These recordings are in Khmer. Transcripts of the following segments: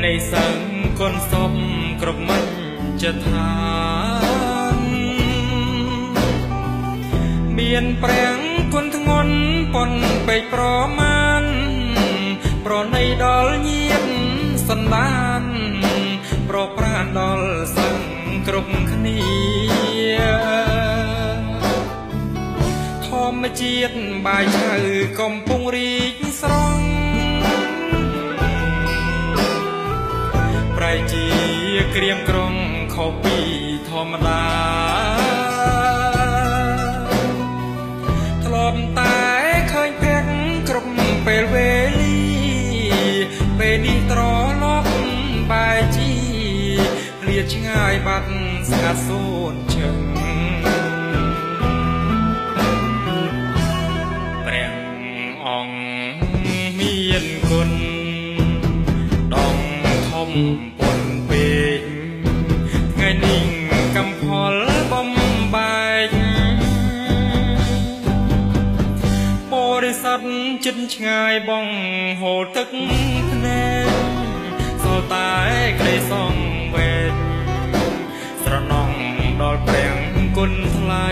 នៃសឹងកូនសុំគ្រប់មិនចិត្តថាមានប្រាំងគុណធ្ងន់ប៉ុនពេកប្រមាណប្រណីដល់ញាតសន្តានប្រប្រានដល់សឹងគ្រប់គ្នាធម្មជាតិបាយឆៅកំពុងរីកស្រង់ប្រែជាក្រៀមក្រំខុសពីធម្មតាធ្លាប់តែឃើញភ័ក្រគ្រប់ពេលវេលាពេលនេះត្រឡប់បែរជាឃ្លាតឆ្ងាយបាត់ស្ងាត់សូន្យជឹងព្រះអង្គមានគុណដងធំប៉ុនពេកថ្ងៃនេះកំផលបំបែកបរិស័ទចិត្តឆ្ងាយបងហូរទឹកភ្នែកសល់តែក្តីសង្វេគស្រណំដល់ព្រះគុណថ្លៃ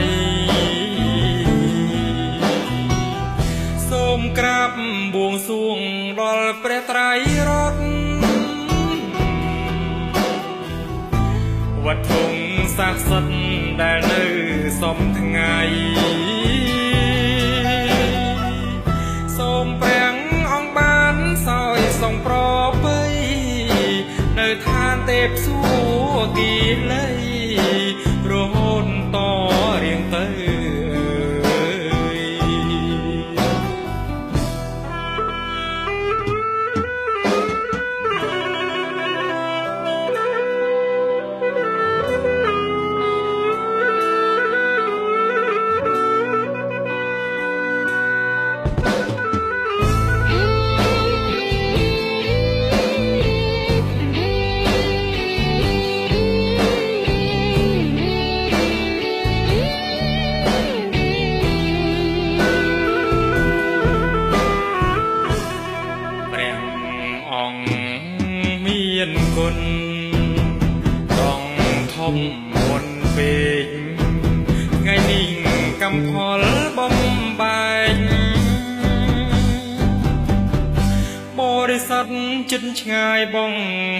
សូមក្រាបបួងសួងដល់ព្រះត្រៃរតន៍វត្ថុស័ក្តិសិទ្ធិដែលនៅសំថ្ងៃសូមព្រះអង្គបានសោយសងប្របីនៅឋានទេពសួគ៌លីរហូតតរៀងទៅមានគុណដងធំមុនពេកថ្ងៃនេះកំផលបំបែកបរិស័ទចិត្តឆ្ងាយបង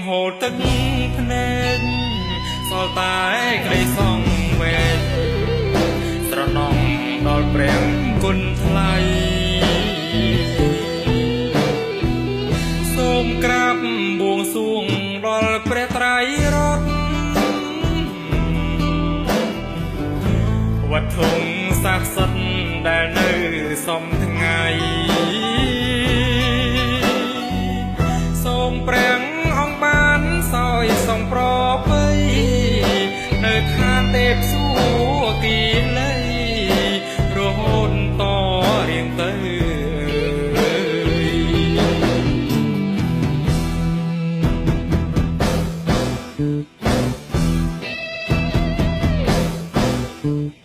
ហូរទឹកភ្នែកសល់តែក្តីសង្វេគស្រណំដល់ព្រះគុណថ្លៃសូមក្រាបបួងសួងដល់ព្រះត្រៃរតន៍វត្ថុស័ក្តិសិទ្ធិដែលនៅសំថ្ងៃសូមព្រះអង្គបានសោយសងប្របីនៅឋានទេពសួគ៌លីរហូតតរៀងទៅ Mm-hmm.